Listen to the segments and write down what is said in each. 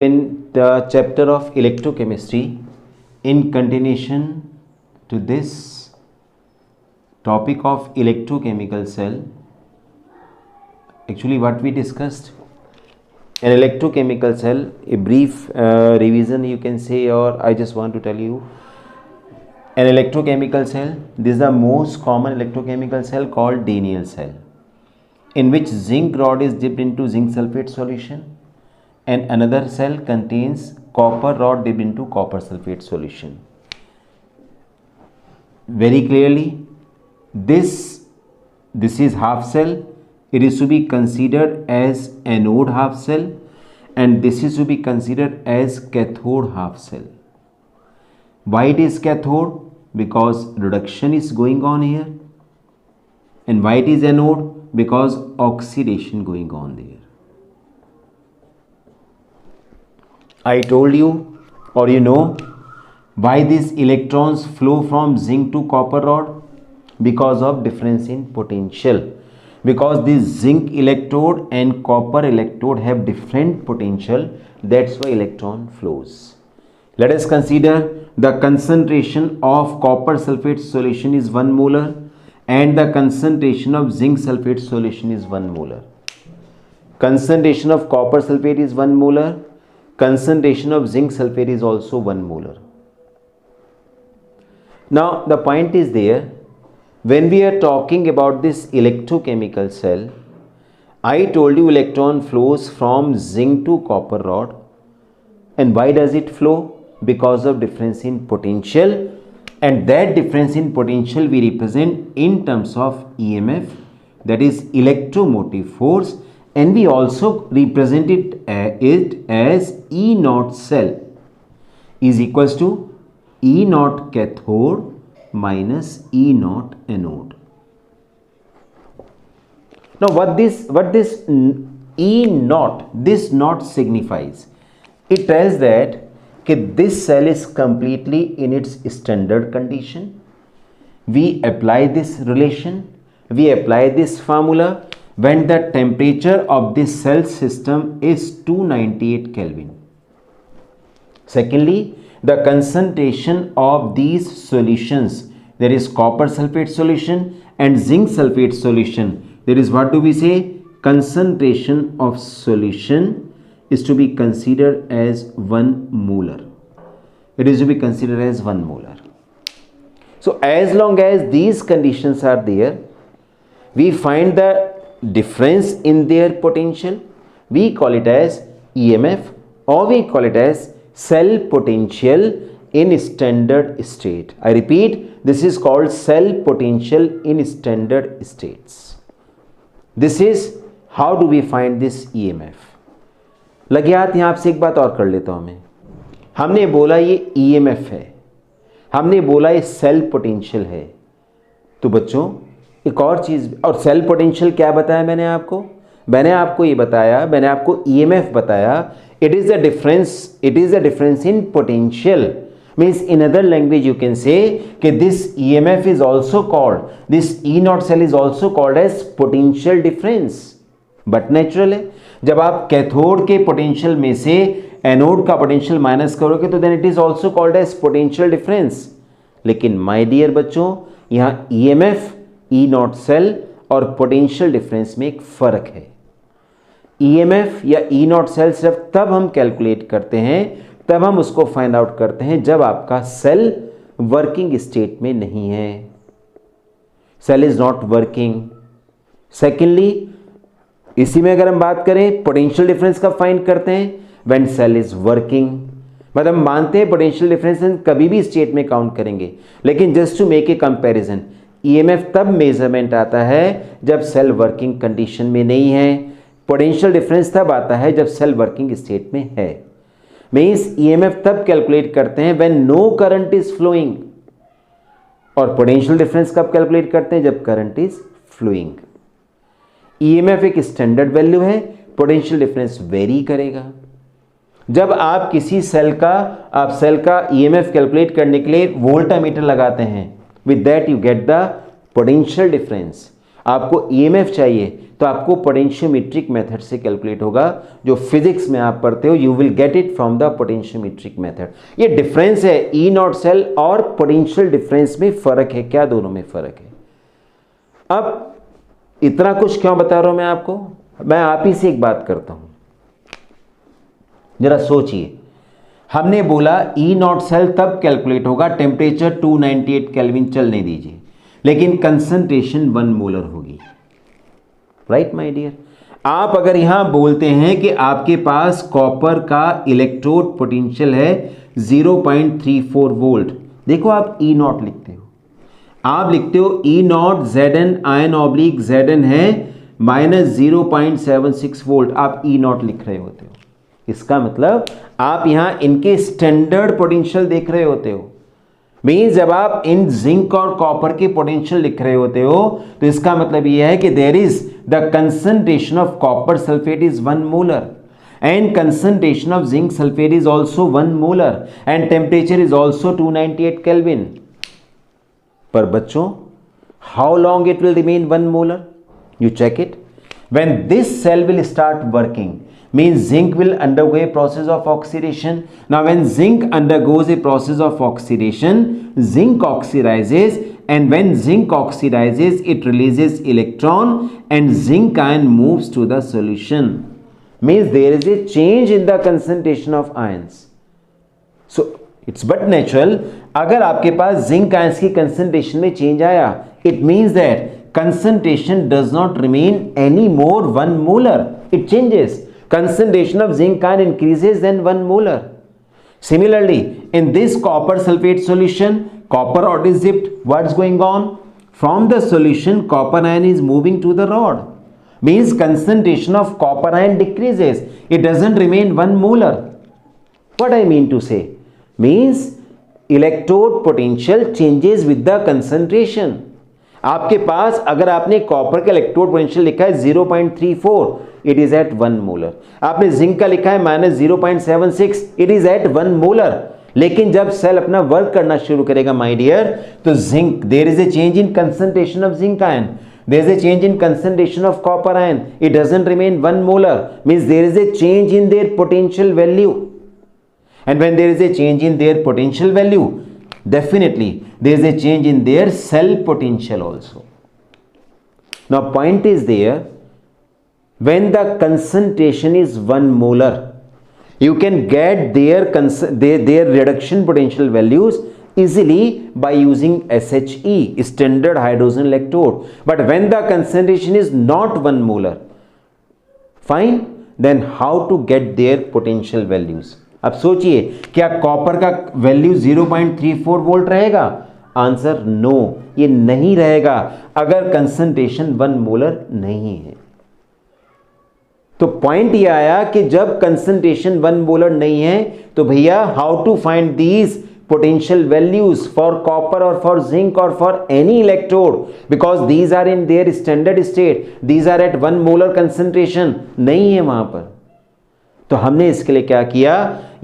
In the chapter of electrochemistry, in continuation to this topic of electrochemical cell, actually what we discussed, an electrochemical cell, a brief revision you can say, or I just want to tell you, an electrochemical cell, this is the most common electrochemical cell called Daniell cell, in which zinc rod is dipped into zinc sulfate solution, and another cell contains copper rod dipped into copper sulfate solution. Very clearly, this is half cell. It is to be considered as anode half cell, and this is to be considered as cathode half cell. Why it is cathode? Because reduction is going on here. And why it is anode? Because oxidation going on there. I told you, or you know, why these electrons flow from zinc to copper rod? Because of difference in potential. Because this zinc electrode and copper electrode have different potential, that's why electron flows. Let us consider the concentration of copper sulfate solution is 1 molar and the concentration of zinc sulfate solution is 1 molar. Concentration of copper sulfate is 1 molar. Concentration of zinc sulfate is also 1 molar. Now the point is there, when we are talking about this electrochemical cell, I told you electron flows from zinc to copper rod. And why does it flow? Because of difference in potential, and that difference in potential we represent in terms of EMF, that is electromotive force, and we also represent it as E naught cell is equals to E naught cathode minus E naught anode. Now what this E naught, this naught signifies? It tells that this cell is completely in its standard condition. We apply this relation, we apply this formula when the temperature of this cell system is 298 Kelvin. Secondly, the concentration of these solutions, there is copper sulfate solution and zinc sulfate solution, there is, what do we say, concentration of solution is to be considered as 1 molar. It is to be considered as 1 molar. So as long as these conditions are there, we find the difference in their potential. We call it as EMF, or we call it as cell potential in standard state. I repeat, this is called cell potential in standard states. This is how do we find this EMF. लगे हाथ यहाँ आपसे एक बात और कर लेता हूँ मैं. हमने बोला ये EMF है, हमने बोला ये सेल पोटेंशियल है. तो बच्चों एक और चीज़, और सेल पोटेंशियल क्या बताया मैंने आपको? मैंने आपको ये बताया, मैंने आपको EMF बताया. It is the difference in potential. Means in other language you can say that this EMF is also called, this E naught cell is also called as potential difference. But natural है, जब आप cathode के potential में से anode का potential minus करोगे तो then it is also called as potential difference. लेकिन माय डियर बच्चों, यहाँ EMF, E नॉट सेल और पोटेंशियल डिफरेंस में एक फर्क है. EMF या E नॉट सेल सिर्फ तब हम कैलकुलेट करते हैं, तब हम उसको फाइंड आउट करते हैं जब आपका सेल वर्किंग स्टेट में नहीं है, cell is not working. Secondly, इसी में अगर हम बात करें पोटेंशियल डिफरेंस कब फाइंड करते हैं? When cell is working. मतलब हम मानते हैं पोटेंशियल डिफरेंस कभी भी स्टेट में काउंट करेंगे, लेकिन just to make a comparison, EMF तब मेजरमेंट आता है जब सेल वर्किंग कंडीशन में नहीं है, पोटेंशियल डिफरेंस तब आता है जब सेल वर्किंग स्टेट में है. मीन्स EMF तब कैलकुलेट करते हैं when no current is flowing, और पोटेंशियल डिफरेंस कब कैलकुलेट करते हैं? जब करंट इज फ्लोइंग. EMF एक स्टैंडर्ड वैल्यू है, पोटेंशियल डिफरेंस वेरी करेगा. जब आप किसी सेल का EMF कैलकुलेट करने के लिए वोल्टामीटर लगाते हैं, with that you get the potential difference. आपको ईएमएफ चाहिए तो आपको पोटेंशियोमेट्रिक मेथड से कैलकुलेट होगा, जो फिजिक्स में आप पढ़ते हो, you will get it from the potentiometric method. ये डिफरेंस है, ई नॉट सेल और पोटेंशियल डिफरेंस में फर्क है, क्या दोनों में फर्क है। अब इतना कुछ क्यों बता रहा हूं मैं आपको, मैं आप ही से एक बात करता हूं, जरा सोचिए। हमने बोला ई नॉट सेल तब कैलकुलेट होगा टेम्परेचर 298 केल्विन चलने दीजिए, लेकिन कंसंट्रेशन 1 मोलर होगी, राइट माय डियर। आप अगर यहां बोलते हैं कि आपके पास कॉपर का इलेक्ट्रोड पोटेंशियल है 0.34 वोल्ट, देखो आप ई नॉट लिखते हो, आप लिखते हो E not Zn ion oblique Zn है -0.76 वोल्ट, आप ई नॉट लिख रहे होते हो। इसका मतलब आप यहां इनके स्टैंडर्ड पोटेंशियल देख रहे होते हो। मीन्स जब आप इन जिंक और कॉपर के पोटेंशियल लिख रहे होते हो तो इसका मतलब यह है कि there is the concentration of copper sulphate is 1 molar and concentration of zinc sulfate is also 1 molar and temperature is also 298 Kelvin. पर बच्चों, how long it will remain 1 molar? You check it. When this cell will start working, means zinc will undergo a process of oxidation. Now when zinc undergoes a process of oxidation, zinc oxidizes, and when zinc oxidizes, it releases electron and zinc ion moves to the solution. Means there is a change in the concentration of ions. So it's but natural, अगर आपके पास zinc ions की concentration में change आया, it means that concentration does not remain any more 1 molar, it changes. Concentration of zinc ion increases than 1 molar. Similarly, in this copper sulfate solution, copper rod is dipped. What's going on? From the solution, copper ion is moving to the rod. Means concentration of copper ion decreases. It doesn't remain 1 molar. What I mean to say? Means electrode potential changes with the concentration. आपके पास अगर आपने copper का electrode potential लिखा है 0.34, it is eight 1 molar. आपने zinc का लिखा है -0.76, इट इज एट 1 मोलर। लेकिन जब सेल अपना वर्क करना शुरू करेगा माय डियर, तो zinc, there is a change in concentration of zinc ion, there is a change in concentration of copper ion, it doesn't remain 1 molar, means there is a change in their potential value. And when there is a change in their potential value, definitely there is a change in their cell potential also. Now point is there, when the concentration is 1 molar, you can get their reduction potential values easily by using SHE, standard hydrogen electrode. But when the concentration is not 1 molar, fine, then how to get their potential values? अब सोचिए, क्या copper का value 0.34 volt रहेगा? Answer no, ये नहीं रहेगा अगर concentration 1 molar नहीं है। तो पॉइंट ये आया कि जब कंसंट्रेशन 1 मोलर नहीं है तो भैया how to find these potential values for copper or for zinc or for any electrode, because these are in their standard state, these are at 1 molar concentration, नहीं है वहां पर। तो हमने इसके लिए क्या किया,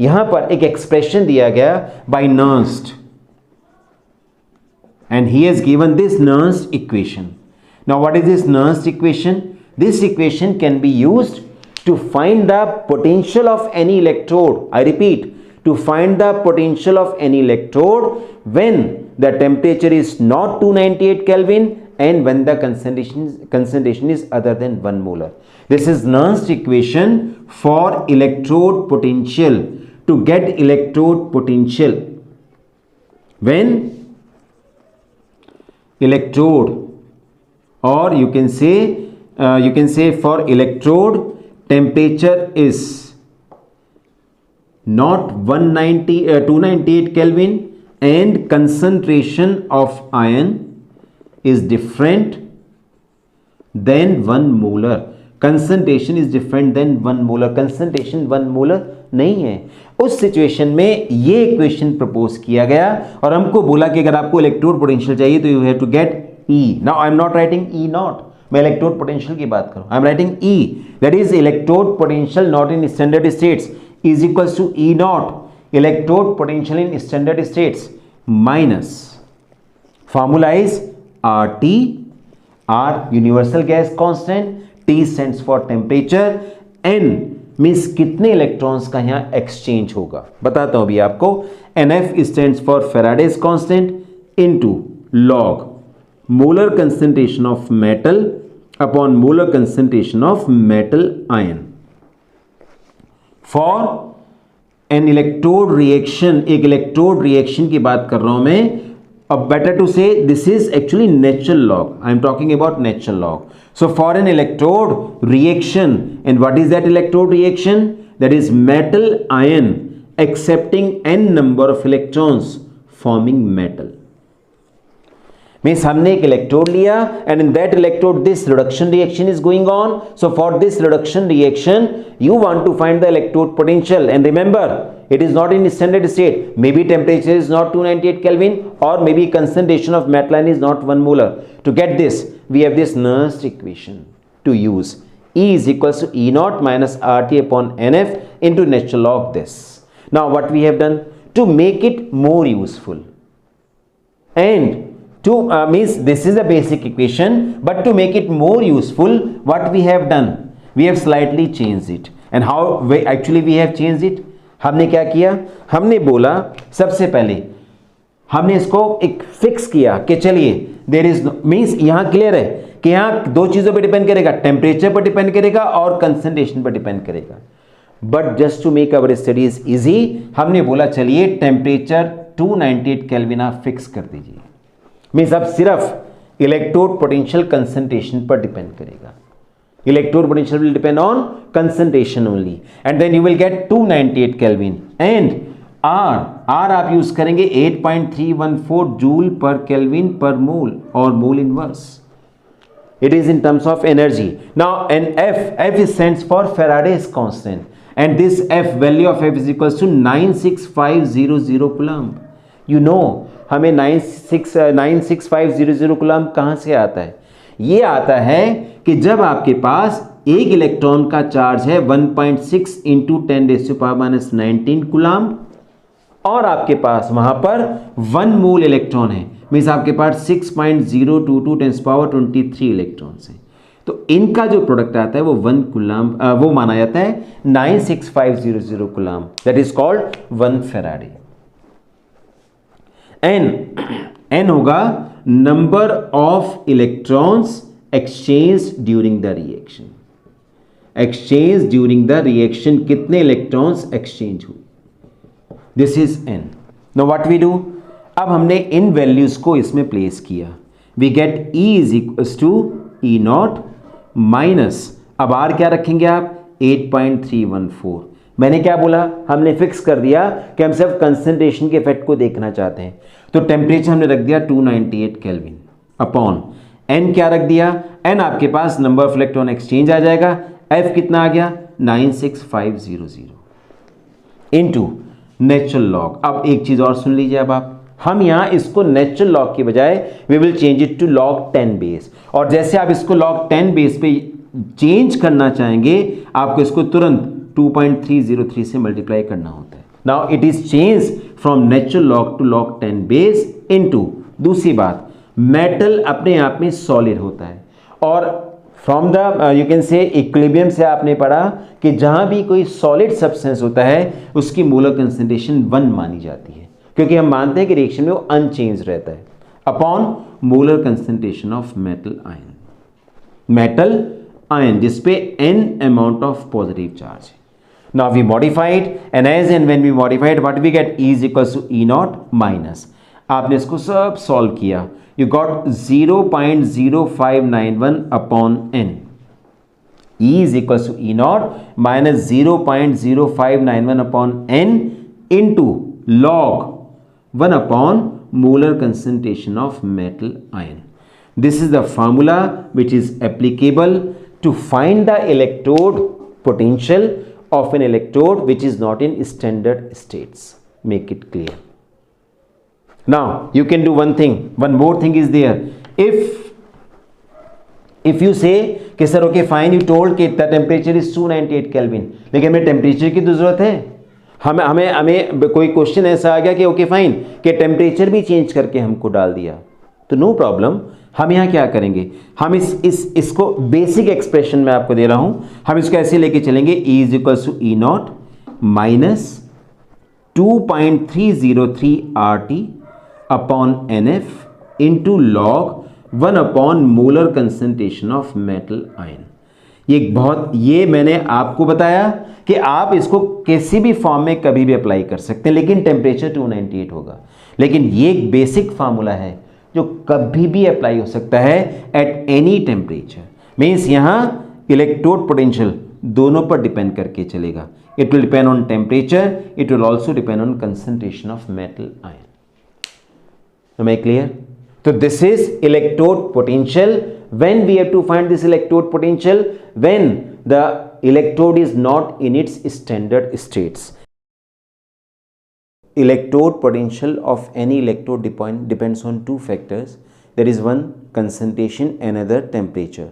यहां पर एक एक्सप्रेशन दिया गया by Nernst, and he has given this Nernst equation. Now what is this Nernst equation? This equation can be used to find the potential of any electrode. I repeat, to find the potential of any electrode when the temperature is not 298 Kelvin and when the concentration is other than 1 molar. This is Nernst equation for electrode potential, to get electrode potential when electrode, or you can say for electrode temperature is not 298 Kelvin and concentration of ion is different than 1 molar. Concentration is different than 1 molar. Concentration 1 molar नहीं है। उस situation में ये equation propose किया गया और हमको बोला कि अगर आपको इलेक्ट्रोड पोटेंशियल चाहिए तो you have to get E. Now I am not writing E naught, मैं इलेक्ट्रोड पोटेंशियल की बात करूं, I am writing E, that is electrode potential not in standard states is equals to E naught, electrode potential in standard states, minus formula is RT, R universal gas constant, T stands for temperature, N means कितने electrons का यहां exchange होगा। बताता हूं अभी आपको। NF stands for Faraday's constant into log molar concentration of metal upon molar concentration of metal ion for an electrode reaction। एक electrode reaction की बात कर रहा हूं मैं। अब better to say this is actually natural log, I am talking about natural log। so for an electrode reaction, and what is that electrode reaction? That is metal ion accepting n number of electrons forming metal। Means हमने एक electrode लिया and in that electrode this reduction reaction is going on. So for this reduction reaction you want to find the electrode potential, and remember it is not in standard state, maybe temperature is not 298 Kelvin or maybe concentration of metal ion is not 1 molar। to get this we have this Nernst equation to use, E is equals to E naught minus RT upon NF into natural log this। now what we have done to make it more useful, and to means this is a basic equation, but to make it more useful what we have done, we have slightly changed it। and how actually we have changed it? हमने क्या किया, हमने बोला सबसे पहले हमने इसको एक फिक्स किया कि चलिए देयर इज मींस यहां क्लियर है कि यहां दो चीजों पे डिपेंड करेगा, टेम्परेचर पर डिपेंड करेगा और कंसंट्रेशन पर डिपेंड करेगा। But just to make our studies easy हमने बोला चलिए टेम्परेचर 298 केल्विन आप फिक्स कर दीजिए। मीन्स अब सिर्फ इलेक्ट्रोड पोटेंशियल कंसंट्रेशन पर डिपेंड करेगा। Electrode potential will depend on concentration only, and then you will get 298 kelvin. And R आप यूज करेंगे 8.314 जूल पर केल्विन पर मोल और mole inverse. It is in terms of energy. Now and F stands for Faraday's constant, and this F value of F is equals to 96500 coulomb. You know हमें 96500 coulomb कहां से आता है? ये आता है कि जब आपके पास एक इलेक्ट्रॉन का चार्ज है 1.6 इंटू 10⁻⁻19 कूलम्ब और आपके पास वहां पर 1 मोल इलेक्ट्रॉन है, मीन्स आपके पास 6.022 10⁻23 इलेक्ट्रॉन्स हैं। तो इनका जो प्रोडक्ट आता है वो 1 कूलम्ब वो माना जाता है 96500 coulomb, that is called 1 faraday. N होगा number of electrons exchange during the reaction. Exchange during the reaction कितने इलेक्ट्रॉन्स एक्सचेंज हुए, this is N. Now what we do, अब हमने इन वैल्यूज को इसमें प्लेस किया, we get E is equals to E not minus, अब R क्या रखेंगे आप 8.314। मैंने क्या बोला, हमने फिक्स कर दिया कि हम सिर्फ कंसंट्रेशन के इफेक्ट को देखना चाहते हैं, तो टेम्परेचर हमने रख दिया 298 केल्विन अपॉन एन क्या रख दिया, एन आपके पास नंबर ऑफ इलेक्ट्रॉन एक्सचेंज आ जाएगा, एफ कितना आ गया 96500 इनटू नेचुरल लॉग। अब एक चीज और सुन लीजिए, अब आप हम यहां इसको नेचुरल लॉग की बजाय we will change it to log 10 base, और जैसे आप इसको लॉग 10 बेस पे चेंज करना चाहेंगे आपको इसको तुरंत 2.303 से मल्टीप्लाई करना होता है। Now it is change from natural log to log 10 base into, दूसरी बात मेटल अपने आप में सॉलिड होता है, और from the you can say equilibrium से आपने पढ़ा कि जहां भी कोई सॉलिड सब्सटेंस होता है उसकी मोलर कंसंट्रेशन 1 मानी जाती है, क्योंकि हम मानते हैं कि रिएक्शन में वो अनचेंज रहता है, upon molar concentration of metal ion. Metal ion जिसपे n amount of positive charge है। Now we modified, and as and when we modified, what we get, E is equals to E naught minus, आपने इसको सब solve किया, you got 0.0591 upon n। E is equals to E naught minus 0.0591 upon n into log 1 upon molar concentration of metal ion। This is the formula which is applicable to find the electrode potential of an electrode which is not in standard states. Make it clear. Now you can do one thing, one more thing is there. If you say कि sir okay fine, you told कि the temperature is 298 Kelvin, लेकिन हमें temperature की तो जरूरत है, हमें कोई क्वेश्चन ऐसा आ गया कि ओके फाइन कि टेम्परेचर भी चेंज करके हमको डाल दिया, तो नो प्रॉब्लम, हम यहाँ क्या करेंगे, हम इसको बेसिक एक्सप्रेशन में आपको दे रहा हूं, हम इसको ऐसे लेके चलेंगे, E is equals to E naught minus 2.303 RT upon NF into log 1 upon molar concentration of metal ion. ये मैंने आपको बताया कि आप इसको किसी भी फॉर्म में कभी भी अप्लाई कर सकते हैं, लेकिन टेम्परेचर 298 होगा। लेकिन ये एक बेसिक फार्मूला है जो कभी भी अप्लाई हो सकता है एट एनी टेम्परेचर। मीन्स यहां इलेक्ट्रोड पोटेंशियल दोनों पर डिपेंड करके चलेगा। It will depend on temperature, it will also depend on concentration of metal ion. Am I clear? So this is electrode potential. When we have to find this electrode potential, when the electrode is not in its standard states. Electrode potential of any electrode depends on two factors. There is one concentration, another temperature.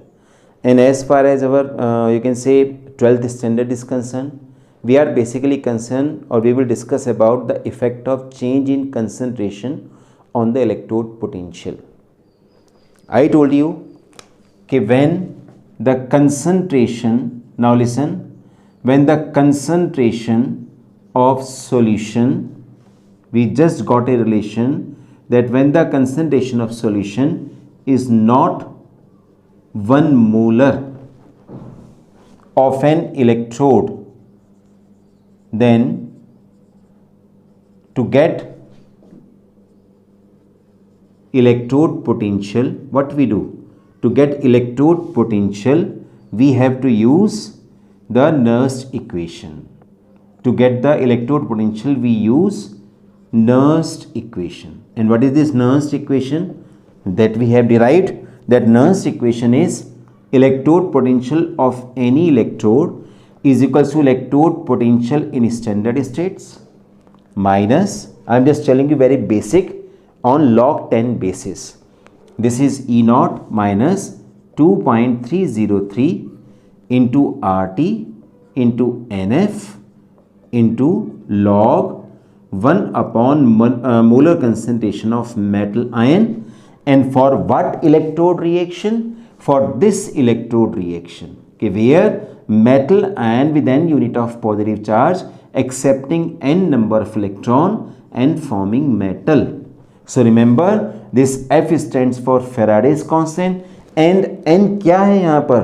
And as far as our you can say 12th standard is concerned, we are basically concerned, or we will discuss about the effect of change in concentration on the electrode potential. I told you कि when the concentration, now listen, when the concentration of solution, we just got a relation that when the concentration of solution is not 1 molar of an electrode, then to get electrode potential, what we do? To get electrode potential, we have to use the Nernst equation. To get the electrode potential, we use Nernst equation. And what is this Nernst equation that we have derived? That Nernst equation is electrode potential of any electrode is equals to electrode potential in standard states minus, I am just telling you very basic, on log 10 basis. This is E naught minus 2.303 into RT into NF into log 1 upon molar concentration of metal ion. And for what electrode reaction? For this electrode reaction, okay, where metal ion with n unit of positive charge accepting n number of electron and forming metal. So remember this F stands for Faraday's constant and N क्या है यहाँ पर?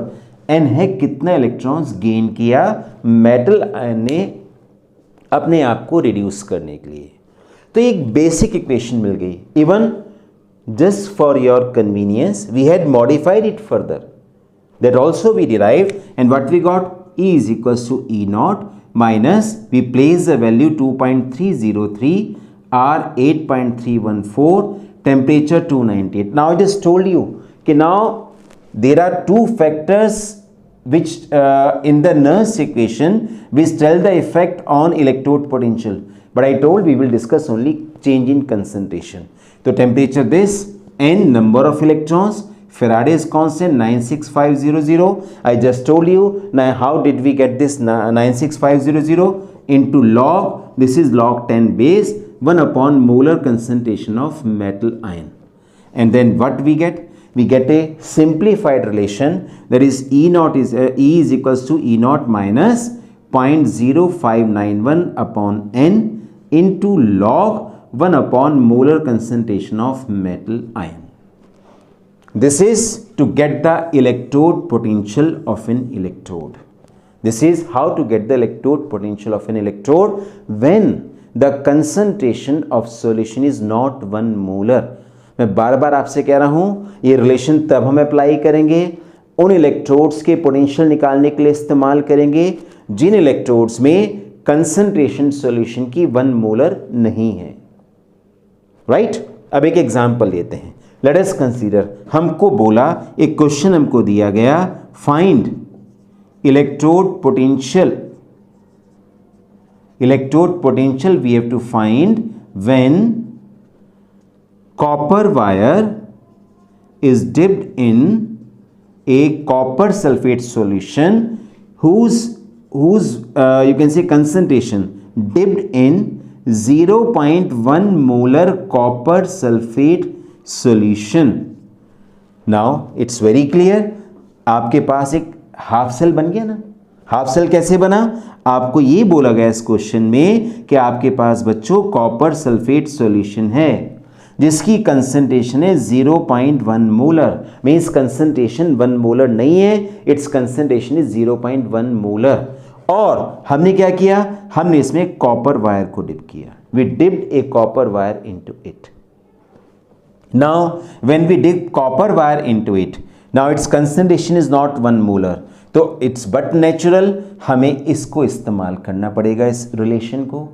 N है कितना electrons gain किया metal ion ने अपने आप को रिड्यूस करने के लिए। तो एक बेसिक इक्वेशन मिल गई। Even just for your convenience we had modified it further, that also we derived, and what we got? E is equals to E naught minus, we place the value 2.303, R 8.314, temperature 298. Now I just told you कि now there are two factors which in the Nernst equation which tell the effect on electrode potential, but I told we will discuss only change in concentration. So temperature this, n number of electrons, Faraday's constant 96500. I just told you. Now how did we get this 96500? Into log, this is log 10 base 1 upon molar concentration of metal ion. And then what we get? We get a simplified relation, that is E naught is E is equals to E naught minus 0.0591 upon n into log 1 upon molar concentration of metal ion. This is to get the electrode potential of an electrode. This is how to get the electrode potential of an electrode when the concentration of solution is not 1 molar. मैं बार बार आपसे कह रहा हूं, ये relation तब हम apply करेंगे, उन इलेक्ट्रोड्स के पोटेंशियल निकालने के लिए इस्तेमाल करेंगे जिन इलेक्ट्रोड्स में कंसंट्रेशन सॉल्यूशन की 1 मोलर नहीं है। राइट? अब एक एग्जांपल लेते हैं। लेट अस कंसीडर, हमको बोला, एक क्वेश्चन हमको दिया गया, find electrode potential. Electrode potential we have to find when copper wire is dipped in a copper sulfate solution whose you can say concentration dipped in 0.1 molar copper sulfate solution now it's very clear, आपके पास एक half cell बन गया ना। Half cell कैसे बना, आपको ये बोला गया इस क्वेश्चन में कि आपके पास बच्चों कॉपर सल्फेट सॉल्यूशन है जिसकी कंसंट्रेशन है 0.1 मोलर। मींस कंसंट्रेशन 1 मोलर नहीं है, इट्स कंसंट्रेशन इज 0.1 मोलर। और हमने क्या किया, हमने इसमें कॉपर वायर को डिप किया। We dipped a copper wire into it. Now when we dip copper wire into it, now its concentration is not 1 molar, तो इट्स बट नेचुरल हमें इसको इस्तेमाल करना पड़ेगा इस रिलेशन को,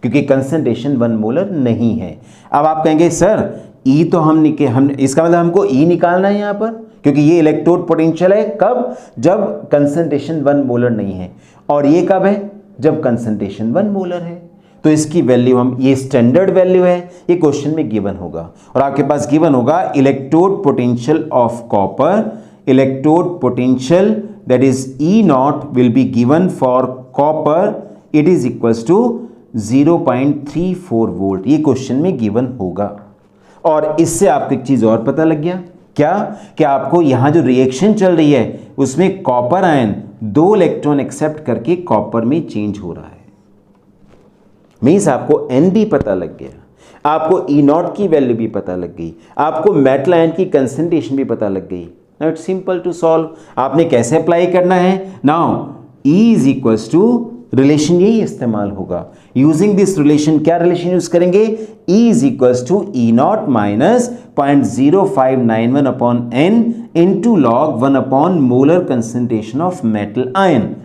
क्योंकि कंसंट्रेशन 1 मोलर नहीं है। अब आप कहेंगे सर ई तो हम इसका मतलब हमको ई निकालना है यहाँ पर, क्योंकि ये इलेक्ट्रोड पोटेंशियल है कब, जब कंसंट्रेशन 1 मोलर नहीं है, और ये कब है, जब कंसंट्रेशन 1 मोलर है। तो इसकी वैल्यू हम, ये स्टैंडर्ड वैल्यू है, ये क्वेश्चन में गिवन होगा, और आपके पास गिवन होगा electrode potential of copper, electrode potential that is E naught will be given for copper, it is equals to 0.34 volt. ये क्वेश्चन में गिवन होगा। और इससे आपको एक चीज और पता लग गया, क्या कि आपको यहां जो रिएक्शन चल रही है उसमें कॉपर आयन 2 इलेक्ट्रॉन एक्सेप्ट करके कॉपर में चेंज हो रहा है। मीन्स आपको N भी पता लग गया, आपको E नॉट की वैल्यू भी पता लग गई, आपको मेटल आयन की कंसंट्रेशन भी पता लग गई। Now it's simple to solve। आपने कैसे अप्लाई करना है, now E is equals to relation, यही इस्तेमाल होगा। यूजिंग दिस रिलेशन, क्या रिलेशन यूज करेंगे, E is equals to E not minus 0.0591 upon N into log 1 upon molar concentration of metal ion.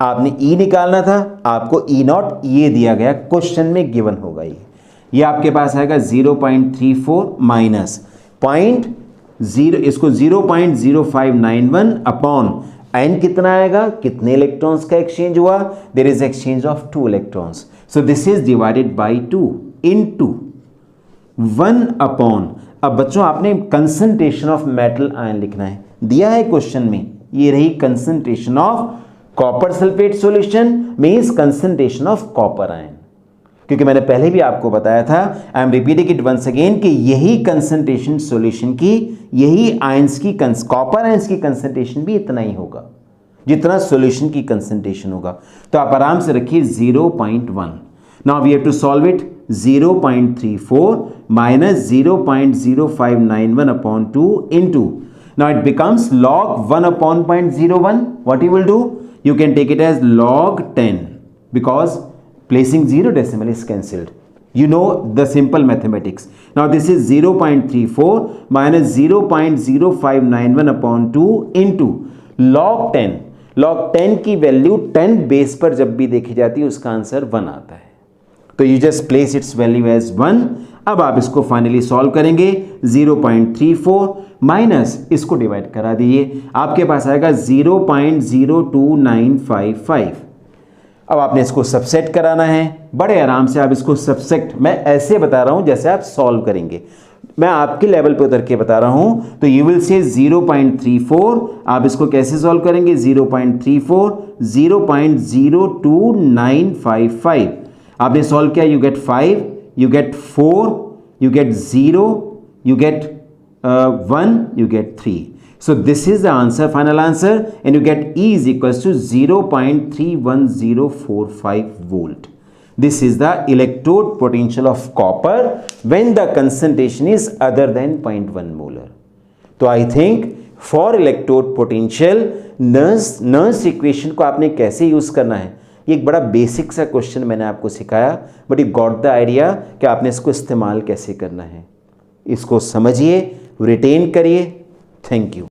आपने E निकालना था, आपको E नॉट ये दिया गया, क्वेश्चन में गिवन होगा। ये आपके पास आएगा 0.34 माइनस 0, इसको 0.0591 अपॉन एन कितना आएगा, कितने इलेक्ट्रॉन्स का एक्सचेंज हुआ, there is exchange of 2 electrons, so this is divided by 2 into 1 upon. अब बच्चों आपने कंसंट्रेशन ऑफ मेटल आयन लिखना है, दिया है क्वेश्चन में, ये रही concentration of copper sulphate solution, means concentration of copper ion. क्योंकि मैंने पहले भी आपको बताया था, I am repeating it once again, कि यही कंसंट्रेशन सॉल्यूशन की, यही आयंस की, कॉपर आयंस की कंसंट्रेशन भी इतना ही होगा जितना सॉल्यूशन की कंसंट्रेशन होगा। तो आप आराम से रखिए 0.1। Now we have to solve it. 0.34 minus 0.0591 upon 2 into, now it becomes log 1 upon 0.01। What you will do, you can take it as log 10 because placing 0 decimal is cancelled. You know the simple mathematics. Now this is 0.34 minus 0.0591 upon 2 into log 10. log 10 की value 10 base पर जब भी देखी जाती है उसका answer 1 आता है, तो you just place its value as 1। अब आप इसको फाइनली सॉल्व करेंगे, 0.34 माइनस इसको डिवाइड करा दीजिए, आपके पास आएगा 0.02955। अब आपने इसको सबसेट कराना है, बड़े आराम से आप इसको सबसेट, मैं ऐसे बता रहा हूं जैसे आप सॉल्व करेंगे, मैं आपके लेवल पे उतर के बता रहा हूं। तो यू विल से 0.34, आप इसको कैसे सॉल्व करेंगे, 0.34 0.02955, आपने सॉल्व किया, you get 5, you get 4, you get 0, you get 1, you get 3. So this is the answer, final answer, and you get E is equals to 0.31045 volt. This is the electrode potential of copper when the concentration is other than 0.1 molar. तो I think for electrode potential Nernst equation को आपने कैसे use करना है, ये एक बड़ा basic सा क्वेश्चन मैंने आपको सिखाया, but you got the idea कि आपने इसको इस्तेमाल कैसे करना है। इसको समझिए, रिटेन करिए। Thank you.